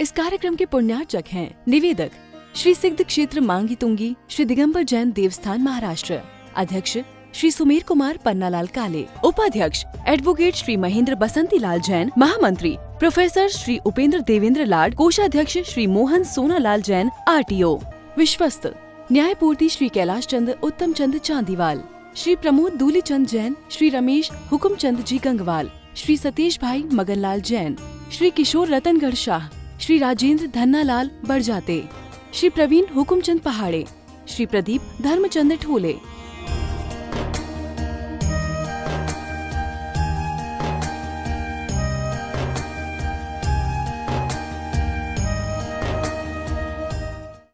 इस कार्यक्रम के पुण्यार्चक हैं निवेदक श्री सिद्ध क्षेत्र मांगी तुंगी श्री दिगंबर जैन देवस्थान महाराष्ट्र, अध्यक्ष श्री सुमेर कुमार पन्नालाल काले, उपाध्यक्ष एडवोकेट श्री महेंद्र बसंती लाल जैन, महामंत्री प्रोफेसर श्री उपेंद्र देवेंद्र लाड, कोषाध्यक्ष श्री मोहन सोनालाल जैन RTO, विश्वस्त न्यायपूर्ति श्री कैलाश चंद उत्तम चंद चांदीवाल, श्री प्रमोद दूलीचंद जैन, श्री रमेश हुकुमचंद जी गंगवाल, श्री सतीश भाई मगनलाल जैन, श्री किशोर रतनगढ़ शाह, श्री राजेंद्र धन्नालाल बड़जाते, श्री प्रवीण हुकुमचंद पहाड़े, श्री प्रदीप धर्मचंद ठोले।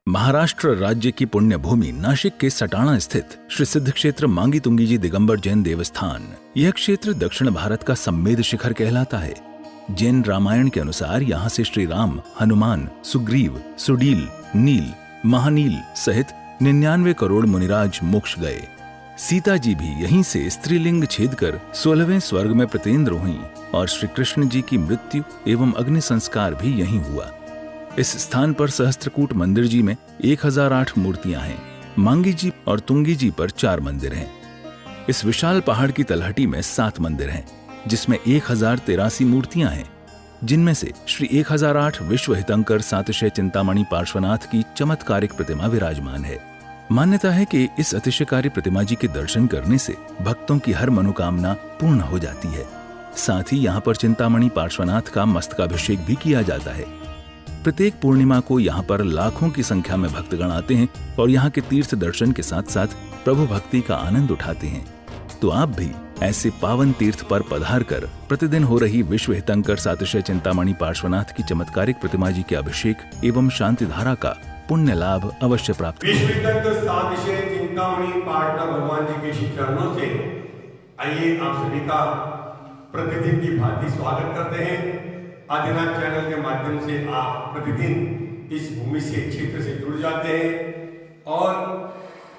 महाराष्ट्र राज्य की पुण्य भूमि नाशिक के सटाणा स्थित श्री सिद्ध क्षेत्र मांगी तुंगी जी दिगंबर जैन देवस्थान, यह क्षेत्र दक्षिण भारत का सम्मेद शिखर कहलाता है। जैन रामायण के अनुसार यहाँ से श्री राम, हनुमान, सुग्रीव, सुडील, नील, महानील सहित 99 करोड़ मुनिराज मोक्ष गए। सीता जी भी यहीं से स्त्रीलिंग छेद कर 16वें स्वर्ग में प्रतेंद्र हुई और श्री कृष्ण जी की मृत्यु एवं अग्नि संस्कार भी यहीं हुआ। इस स्थान पर सहस्त्रकूट मंदिर जी में 1008 मूर्तियां हैं। मांगी जी और तुंगी जी पर 4 मंदिर हैं। इस विशाल पहाड़ की तलहटी में 7 मंदिर हैं, जिसमें 1083 मूर्तियां हैं, जिनमें से श्री 1008 विश्व हितंकर सातिशय चिंतामणि पार्श्वनाथ की चमत्कारिक प्रतिमा विराजमान है। मान्यता है कि इस अतिशयकारी प्रतिमा जी के दर्शन करने से भक्तों की हर मनोकामना पूर्ण हो जाती है। साथ ही यहाँ पर चिंतामणि पार्श्वनाथ का मस्तकाभिषेक भी किया जाता है। प्रत्येक पूर्णिमा को यहाँ पर लाखों की संख्या में भक्तगण आते हैं और यहाँ के तीर्थ दर्शन के साथ साथ प्रभु भक्ति का आनंद उठाते हैं। तो आप भी ऐसे पावन तीर्थ पर पधार कर प्रतिदिन हो रही विश्व हितंकर सातिशय चिंतामणि पार्श्वनाथ की चमत्कारिक प्रतिमा जी के अभिषेक एवं शांति धारा का पुण्य लाभ अवश्य प्राप्त करें। विश्व हितंकर सातिशय चिंतामणि पार्श्वनाथ भगवान जी के श्री चरणों से आइए आप सभी का प्रतिदिन की भांति स्वागत करते हैं। आदिनाथ चैनल के माध्यम से आप प्रतिदिन इस भूमि से क्षेत्र से जुड़ जाते हैं और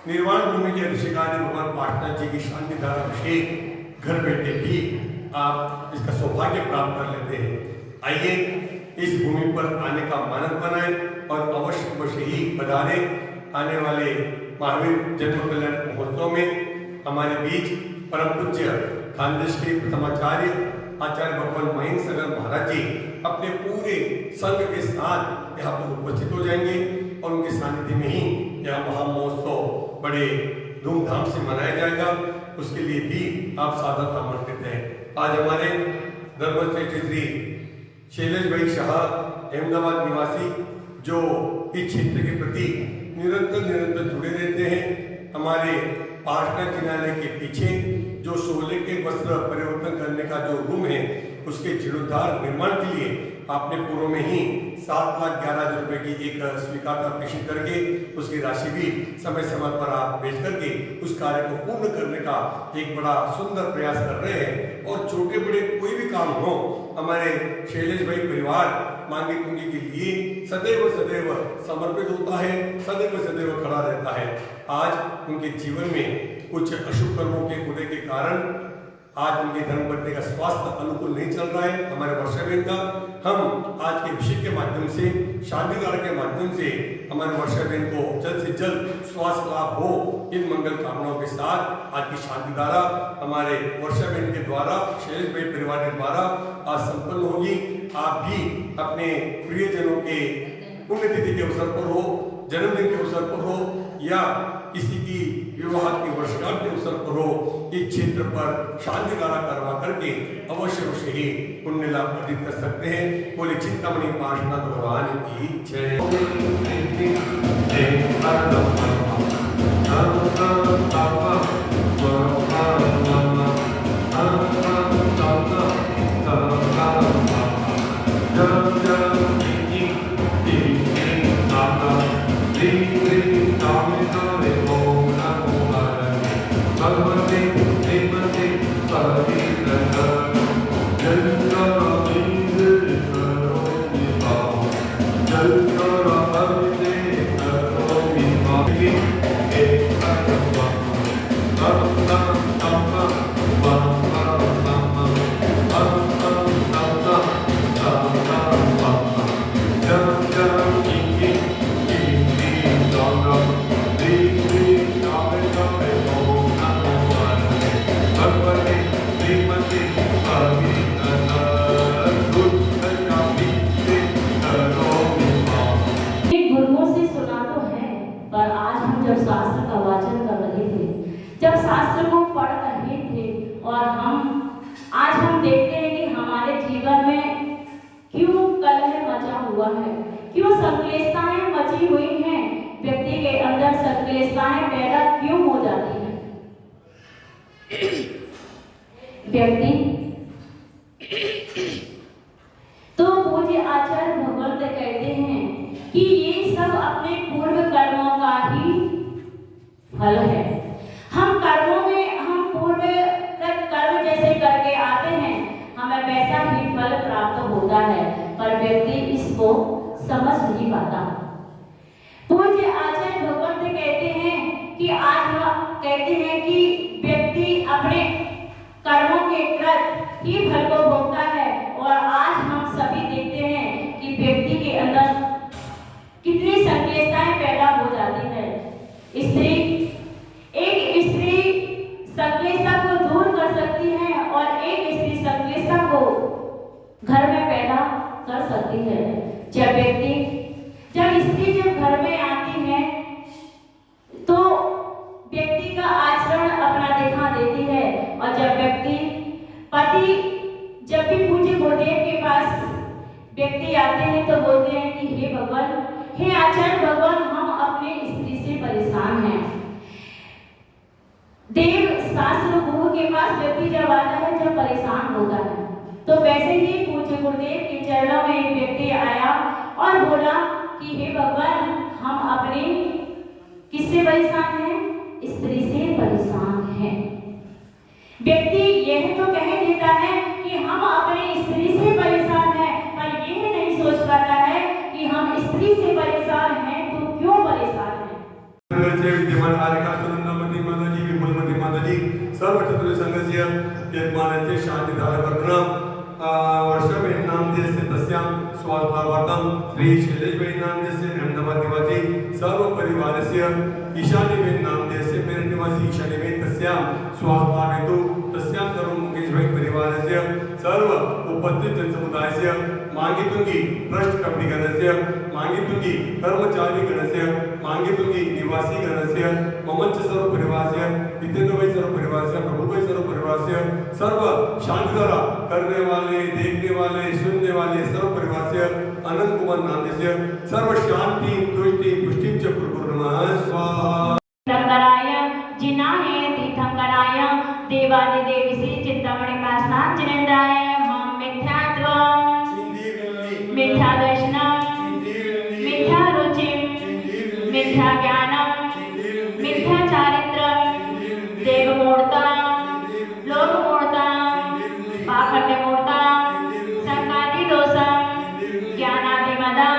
निर्वाण भूमि के ऋषिकारी भगवान पार्श्वनाथ जी की शांति धारा अभिषेक घर बैठे भी आप इसका सौभाग्य प्राप्त कर लेते हैं। आइए इस भूमि पर आने का मानस बनाएं और अवश्य ही पधारे। आने वाले महावीर जन्म कल्याण महोत्सव में हमारे बीच परम पूज्य खानदेश के प्रथमाचार्य आचार्य भगवान महेंद्र सगर महाराज जी अपने पूरे संघ के साथ यहाँ पर उपस्थित हो जाएंगे और उनके सानिध्य में ही यह महामहोत्सव बड़े धूमधाम से मनाया जाएगा। उसके लिए भी आप सादर आमंत्रित हैं। आज हमारे धर्मश्रेष्ठ श्री शैलेश भाई शाह अहमदाबाद निवासी जो इस क्षेत्र के प्रति निरंतर जुड़े रहते हैं, हमारे पार्श्वनाथ जिनालय के पीछे जो शोले के वस्त्र परिवर्तन करने का जो रूम है उसके जीर्णोद्धार निर्माण के लिए आपने पूर्व में ही 7,11,000 रुपए की एक स्वीकारता प्रेषित करके उसकी राशि भी समय समय पर आप भेज करके उस कार्य को पूर्ण करने का एक बड़ा सुंदर प्रयास कर रहे हैं। और छोटे बड़े कोई भी काम हो, हमारे शैलेश भाई परिवार मांगी तुंगी के लिए सदैव समर्पित होता है, सदैव खड़ा रहता है। आज उनके जीवन में कुछ अशुभ कर्मों के उदय के कारण आज उनकी धर्मपत्नी का स्वास्थ्य अनुकूल नहीं चल रहा है। हमारे वर्षाबेन का हम आज के अभिषेक के माध्यम से, शांति धारा के माध्यम से हमारे वर्षाबेन को जल्द से जल्द स्वास्थ्य लाभ हो, इन मंगल कामनाओं के साथ आज की शांति धारा हमारे वर्षाबेन के द्वारा, शैलेश भाई परिवार के द्वारा आज संपन्न होगी। आप भी अपने प्रियजनों के पुण्यतिथि के अवसर पर हो, जन्मदिन के अवसर पर हो या किसी की विवाह की वर्षगांठ के अवसर पर हो, इस क्षेत्र पर शांति धारा करवा करके अवश्य ही पुण्य लाभ अर्जित कर सकते हैं। बोले चिंतामणि पार्श्वनाथ भगवान की जय। संक्लेशताएं मची हुई हैं, व्यक्ति के अंदर संक्लेशताएं पैदा क्यों हो जाती हैं? व्यक्ति तो पूज्य आचार्य भगवंत कहते हैं कि ये सब अपने पूर्व कर्मों का ही फल है। हम कर्मों में हम पूर्व कर्म जैसे करके आते हैं, हमें वैसा ही फल प्राप्त होता है, पर व्यक्ति इसको समझ नहीं पाता। पूज्य आचार्य भगवंत कहते हैं कि आज हम कहते हैं कि व्यक्ति अपने कर्मों के कृत ही फल को भोगता है, और आज हम सभी देखते हैं कि व्यक्ति के अंदर कितनी संक्लेशताएं पैदा हो जाती है। एक स्त्री संक्लेशता को दूर कर सकती है और एक स्त्री संक्लेशता को घर में पैदा कर सकती है। जब स्त्री घर में आती है तो व्यक्ति का आचरण अपना दिखा देती है, और पति जब भी पूज्य गुरुदेव के पास व्यक्ति आते हैं तो बोलते हैं कि हे भगवान, हे आचार्य भगवान, हम अपने स्त्री से परेशान हैं। देव शास्त्र गुरु के पास व्यक्ति जब आता है, जब परेशान होता है, तो वैसे ही पूज्य गुरुदेव के चरणों में एक व्यक्ति आया और बोला कि हे भगवान, हम अपने किससे परेशान हैं? स्त्री से परेशान हैं। व्यक्ति यह तो कह देता है कि हम अपने स्त्री से परेशान हैं, पर यह नहीं सोच पाता है कि हम स्त्री से परेशान हैं तो क्यों परेशान हैं। विद्यमान आर्यका सुनंदमती माताजी, विपुलमती माताजी, सर्व चतुर्थ संघस्य यजमानस्य शांति धारकर्तृ वर्षवे नाम देस्य तस्यां स्वास्थ्यवार्तं श्री शैलेशवे नाम देस्य अहमदाबाद निवासी सर्व परिवारस्य ईशान्यवे नाम देस्य मेरठ निवासी ईशान्यवे तस्यां स्वास्थ्यवार्तु तस्यां सर्व मुकेशभाई परिवारस्य सर्व उपस्थित जनसमुदायस्य मांगितुंगी ट्रस्ट कंपनी गणस्य मांगितुंगी कर्मचारी गणस्य मांगितुंगी निवासी गणस्य ममच सर्व परिवारस्य जितेंद्र भाई सर्व परिवारस्य प्रभु भाई सर्व परिवारस्य सर्व शांतिधारा करने वाले, देखने वाले, सुनने वाले सर्व परिवारस्य अनंत कुमार नामदेस्य सर्व शांति तुष्टि पुष्टि च प्रकुर्मः स्वाहा। तीर्थंकराय जिनाहे तीर्थंकराय देवादिदेवी श्री चिंतामणि पासनांजनेन्द्राय मम मिथ्यात्वं मिथ्या दर्शनं मिथ्या रुचिं मिथ्या ज्ञानं मिथ्या चारित्रं देवमूर्तं लोकमूर्तं पाखंडमूर्तं संगादिदोषं ज्ञानादिमदं।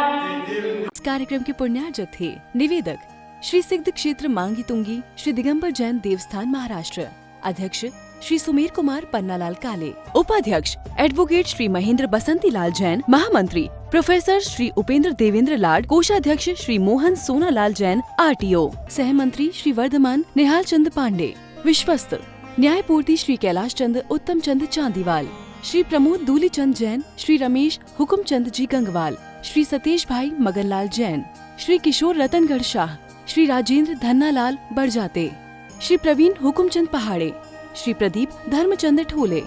इस कार्यक्रम के पुण्यार्जक थे निवेदक श्री सिद्ध क्षेत्र मांगी तुंगी श्री दिगंबर जैन देवस्थान महाराष्ट्र, अध्यक्ष श्री सुमेर कुमार पन्नालाल काले, उपाध्यक्ष एडवोकेट श्री महेंद्र बसंती लाल जैन, महामंत्री प्रोफेसर श्री उपेंद्र देवेंद्र लाड, कोषाध्यक्ष श्री मोहन सोनालाल जैन RTO, सहमंत्री श्री वर्धमान निहाल चंद पांडे, विश्वस्त न्यायपूर्ति श्री कैलाश चंद उत्तम चंद चांदीवाल, श्री प्रमोद दूलीचंद जैन, श्री रमेश हुकुमचंद जी गंगवाल, श्री सतीश भाई मगनलाल जैन, श्री किशोर रतनगढ़ शाह, श्री राजेंद्र धन्नालाल बड़जाते, श्री प्रवीण हुकुमचंद पहाड़े, श्री प्रदीप धर्मचंद ठोले।